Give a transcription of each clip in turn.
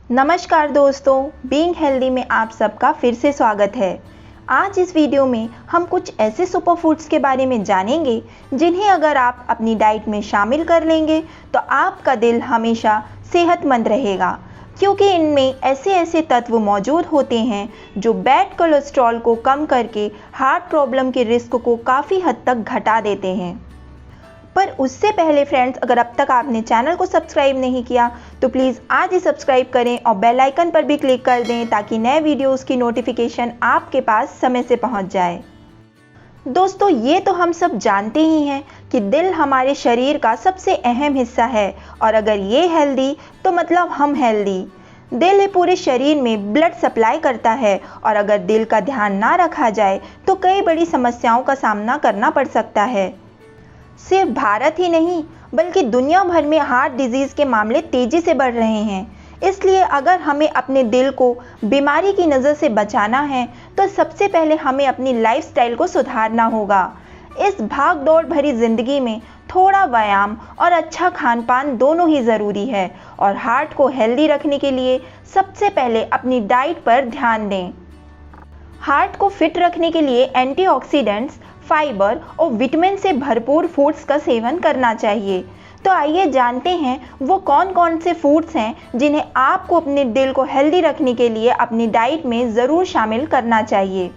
नमस्कार दोस्तों, being healthy में आप सबका फिर से स्वागत है। आज इस वीडियो में हम कुछ ऐसे सुपर फूड्स के बारे में जानेंगे जिन्हें अगर आप अपनी डाइट में शामिल कर लेंगे तो आपका दिल हमेशा सेहतमंद रहेगा, क्योंकि इनमें ऐसे ऐसे तत्व मौजूद होते हैं जो बैड कोलेस्ट्रॉल को कम करके हार्ट प्रॉब्लम के रिस्क को काफ़ी हद तक घटा देते हैं। पर उससे पहले फ्रेंड्स, अगर अब तक आपने चैनल को सब्सक्राइब नहीं किया तो प्लीज़ आज ही सब्सक्राइब करें और बेल आइकन पर भी क्लिक कर दें ताकि नए वीडियोस की नोटिफिकेशन आपके पास समय से पहुंच जाए। दोस्तों, ये तो हम सब जानते ही हैं कि दिल हमारे शरीर का सबसे अहम हिस्सा है और अगर ये हेल्दी तो मतलब हम हेल्दी। दिल पूरे शरीर में ब्लड सप्लाई करता है और अगर दिल का ध्यान ना रखा जाए तो कई बड़ी समस्याओं का सामना करना पड़ सकता है। सिर्फ भारत ही नहीं बल्कि दुनिया भर में हार्ट डिजीज़ के मामले तेज़ी से बढ़ रहे हैं। इसलिए अगर हमें अपने दिल को बीमारी की नज़र से बचाना है तो सबसे पहले हमें अपनी लाइफस्टाइल को सुधारना होगा। इस भाग दौड़ भरी ज़िंदगी में थोड़ा व्यायाम और अच्छा खान पान दोनों ही ज़रूरी है और हार्ट को हेल्दी रखने के लिए सबसे पहले अपनी डाइट पर ध्यान दें। हार्ट को फिट रखने के लिए एंटीऑक्सीडेंट्स, फाइबर और विटामिन से भरपूर फूड्स का सेवन करना चाहिए। तो आइए जानते हैं वो कौन कौन से फूड्स हैं जिन्हें आपको अपने दिल को हेल्दी रखने के लिए अपनी डाइट में ज़रूर शामिल करना चाहिए।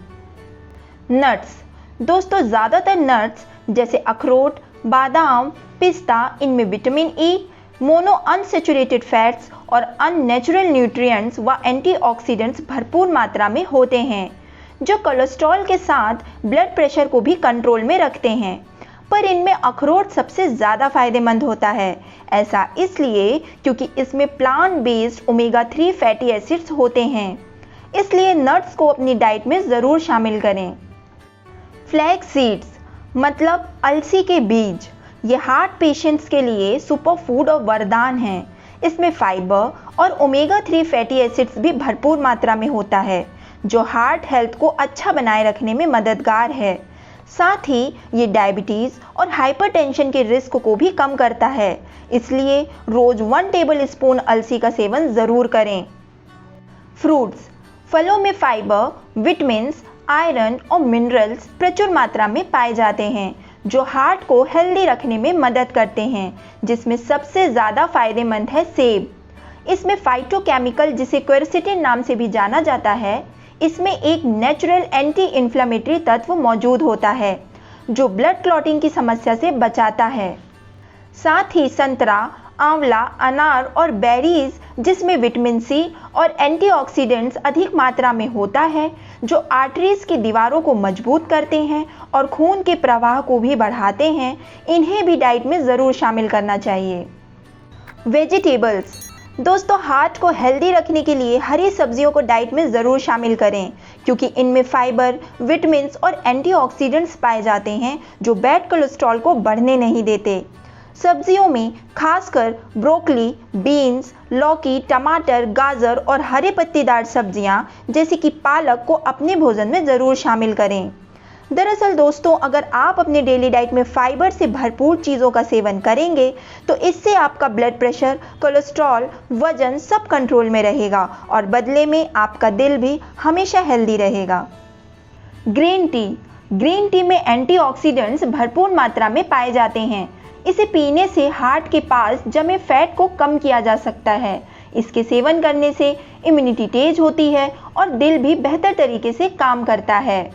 नट्स। दोस्तों, ज़्यादातर नट्स जैसे अखरोट, बादाम, पिस्ता, इनमें vitamin E, mono unsaturated fats और अननेचुरल न्यूट्रिएंट्स व एंटीऑक्सीडेंट्स भरपूर मात्रा में होते हैं जो कोलेस्ट्रॉल के साथ ब्लड प्रेशर को भी कंट्रोल में रखते हैं। पर इनमें अखरोट सबसे ज़्यादा फायदेमंद होता है। ऐसा इसलिए क्योंकि इसमें plant based omega 3 fatty acids होते हैं। इसलिए नट्स को अपनी डाइट में ज़रूर शामिल करें। फ्लैक्स सीड्स मतलब अलसी के बीज, ये हार्ट पेशेंट्स के लिए सुपर फूड और वरदान है। इसमें फाइबर और ओमेगा 3 फैटी एसिड्स भी भरपूर मात्रा में होता है जो हार्ट हेल्थ को अच्छा बनाए रखने में मददगार है। साथ ही ये डायबिटीज़ और हाइपरटेंशन के रिस्क को भी कम करता है। इसलिए रोज़ 1 टेबल स्पून अलसी का सेवन ज़रूर करें। फ्रूट्स। फलों में फाइबर, विटामिन्स, आयरन और मिनरल्स प्रचुर मात्रा में पाए जाते हैं जो हार्ट को हेल्दी रखने में मदद करते हैं, जिसमें सबसे ज़्यादा फायदेमंद है सेब। इसमें फाइटोकेमिकल जिसे क्वेरसेटिन नाम से भी जाना जाता है, इसमें एक नेचुरल एंटी इन्फ्लेमेटरी तत्व मौजूद होता है जो ब्लड क्लॉटिंग की समस्या से बचाता है। साथ ही संतरा, आंवला, अनार और बेरीज जिसमें विटामिन सी और एंटीऑक्सीडेंट्स अधिक मात्रा में होता है जो आर्टरीज की दीवारों को मजबूत करते हैं और खून के प्रवाह को भी बढ़ाते हैं, इन्हें भी डाइट में ज़रूर शामिल करना चाहिए। वेजिटेबल्स। दोस्तों, हार्ट को हेल्दी रखने के लिए हरी सब्जियों को डाइट में ज़रूर शामिल करें क्योंकि इनमें फाइबर, विटामिन्स और एंटीऑक्सीडेंट्स पाए जाते हैं जो बैड कोलेस्ट्रॉल को बढ़ने नहीं देते। सब्जियों में खासकर ब्रोकली, बीन्स, लौकी, टमाटर, गाजर और हरे पत्तेदार सब्जियां जैसे कि पालक को अपने भोजन में ज़रूर शामिल करें। दरअसल दोस्तों, अगर आप अपने डेली डाइट में फाइबर से भरपूर चीज़ों का सेवन करेंगे तो इससे आपका ब्लड प्रेशर, कोलेस्ट्रॉल, वजन सब कंट्रोल में रहेगा और बदले में आपका दिल भी हमेशा हेल्दी रहेगा। Green tea. ग्रीन टी में एंटीऑक्सीडेंट्स भरपूर मात्रा में पाए जाते हैं। इसे पीने से हार्ट के पास जमे फैट को कम किया जा सकता है। इसके सेवन करने से इम्यूनिटी तेज होती है और दिल भी बेहतर तरीके से काम करता है।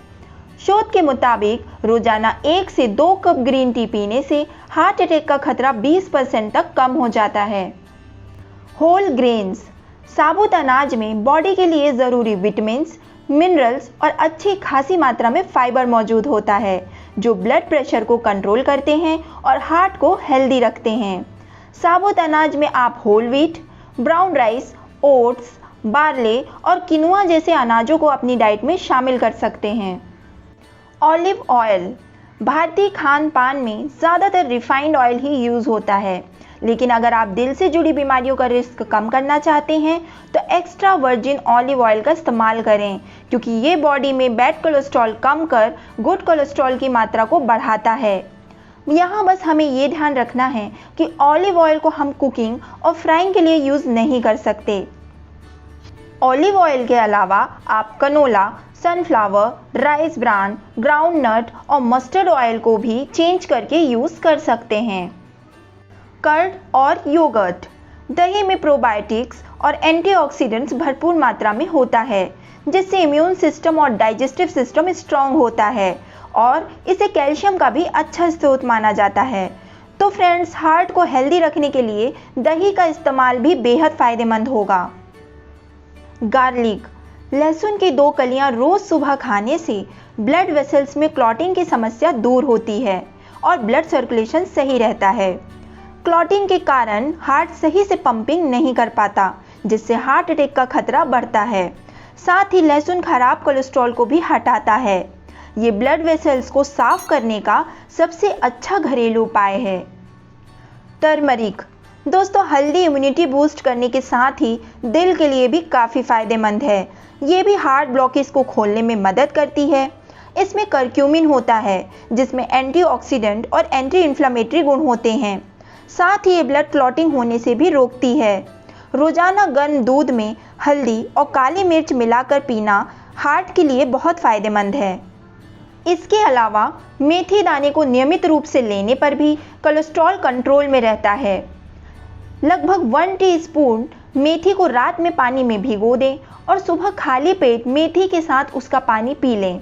शोध के मुताबिक रोजाना 1 से 2 कप ग्रीन टी पीने से हार्ट अटैक का खतरा 20% तक कम हो जाता है। Whole grains. साबुत अनाज में बॉडी के लिए ज़रूरी विटामिन्स, मिनरल्स और अच्छी खासी मात्रा में फाइबर मौजूद होता है जो ब्लड प्रेशर को कंट्रोल करते हैं और हार्ट को हेल्दी रखते हैं। साबुत अनाज में आप whole wheat, brown rice, oats, barley और किनुआ जैसे अनाजों को अपनी डाइट में शामिल कर सकते हैं। Olive oil. भारतीय खान पान में ज़्यादातर रिफाइंड ऑयल ही यूज़ होता है, लेकिन अगर आप दिल से जुड़ी बीमारियों का रिस्क कम करना चाहते हैं तो एक्स्ट्रा वर्जिन ऑलिव ऑयल का इस्तेमाल करें क्योंकि ये बॉडी में बैड कोलेस्ट्रॉल कम कर गुड कोलेस्ट्रॉल की मात्रा को बढ़ाता है। यहाँ बस हमें ये ध्यान रखना है कि ऑलिव ऑयल को हम कुकिंग और फ्राइंग के लिए यूज़ नहीं कर सकते। ऑलिव ऑयल के अलावा आप canola, sunflower, rice bran, groundnut और मस्टर्ड ऑयल को भी चेंज करके यूज़ कर सकते हैं। कर्ड और योगर्ट। दही में प्रोबायोटिक्स और एंटीऑक्सीडेंट्स भरपूर मात्रा में होता है, जिससे इम्यून सिस्टम और डाइजेस्टिव सिस्टम स्ट्रांग होता है और इसे कैल्शियम का भी अच्छा स्रोत माना जाता है। तो फ्रेंड्स, हार्ट को हेल्दी रखने के लिए दही का इस्तेमाल भी बेहद फ़ायदेमंद होगा। गार्लिक। लहसुन की 2 कलियां रोज़ सुबह खाने से ब्लड वेसल्स में क्लॉटिंग की समस्या दूर होती है और ब्लड सर्कुलेशन सही रहता है। क्लॉटिंग के कारण हार्ट सही से पंपिंग नहीं कर पाता, जिससे हार्ट अटैक का खतरा बढ़ता है। साथ ही लहसुन खराब कोलेस्ट्रॉल को भी हटाता है। ये ब्लड वेसल्स को साफ करने का सबसे अच्छा घरेलू उपाय है। टर्मरिक। दोस्तों, हल्दी इम्यूनिटी बूस्ट करने के साथ ही दिल के लिए भी काफ़ी फ़ायदेमंद है। ये भी हार्ट ब्लॉकेज को खोलने में मदद करती है। इसमें करक्यूमिन होता है, जिसमें एंटीऑक्सीडेंट और एंटी इन्फ्लेमेटरी गुण होते हैं। साथ ही ये ब्लड क्लॉटिंग होने से भी रोकती है। रोजाना गर्म दूध में हल्दी और काली मिर्च मिलाकर पीना हार्ट के लिए बहुत फ़ायदेमंद है। इसके अलावा मेथी दाने को नियमित रूप से लेने पर भी कोलेस्ट्रॉल कंट्रोल में रहता है। लगभग 1 टीस्पून मेथी को रात में पानी में भिगो दें और सुबह खाली पेट मेथी के साथ उसका पानी पी लें,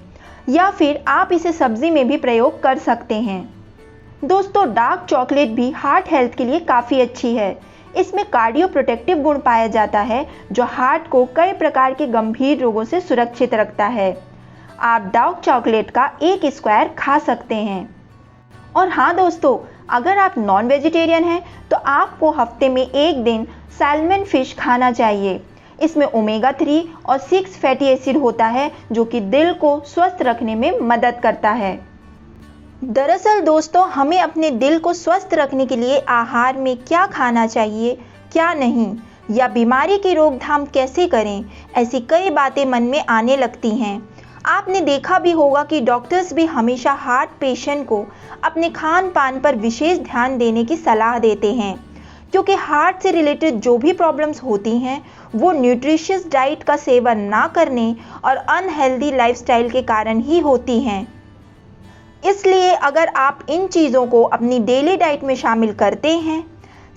या फिर आप इसे सब्जी में भी प्रयोग कर सकते हैं। दोस्तों, डार्क चॉकलेट भी हार्ट हेल्थ के लिए काफ़ी अच्छी है। इसमें कार्डियो प्रोटेक्टिव गुण पाया जाता है, जो हार्ट को कई प्रकार के गंभीर रोगों से सुरक्षित रखता है। आप डार्क चॉकलेट का 1 स्क्वायर खा सकते हैं। और हाँ दोस्तों, अगर आप नॉन वेजिटेरियन हैं तो आपको हफ्ते में 1 दिन सैल्मन फिश खाना चाहिए। इसमें ओमेगा 3 और 6 फैटी एसिड होता है, जो कि दिल को स्वस्थ रखने में मदद करता है। दरअसल दोस्तों, हमें अपने दिल को स्वस्थ रखने के लिए आहार में क्या खाना चाहिए, क्या नहीं, या बीमारी की रोकथाम कैसे करें, ऐसी कई बातें मन में आने लगती हैं। आपने देखा भी होगा कि डॉक्टर्स भी हमेशा हार्ट पेशेंट को अपने खान पान पर विशेष ध्यान देने की सलाह देते हैं, क्योंकि हार्ट से रिलेटेड जो भी प्रॉब्लम्स होती हैं वो न्यूट्रिशियस डाइट का सेवन ना करने और अनहेल्दी लाइफस्टाइल के कारण ही होती हैं। इसलिए अगर आप इन चीज़ों को अपनी डेली डाइट में शामिल करते हैं,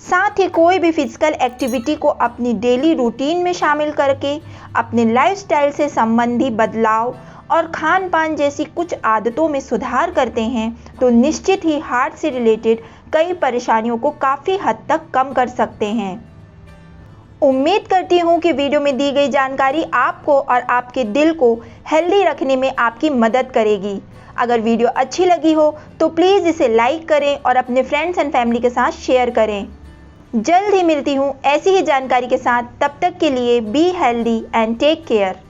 साथ ही कोई भी फिजिकल एक्टिविटी को अपनी डेली रूटीन में शामिल करके अपने लाइफस्टाइल से संबंधी बदलाव और खान पान जैसी कुछ आदतों में सुधार करते हैं, तो निश्चित ही हार्ट से रिलेटेड कई परेशानियों को काफ़ी हद तक कम कर सकते हैं। उम्मीद करती हूँ कि वीडियो में दी गई जानकारी आपको और आपके दिल को हेल्दी रखने में आपकी मदद करेगी। अगर वीडियो अच्छी लगी हो तो प्लीज़ इसे लाइक करें और अपने फ्रेंड्स एंड फैमिली के साथ शेयर करें। जल्द ही मिलती हूँ ऐसी ही जानकारी के साथ। तब तक के लिए be healthy and take care.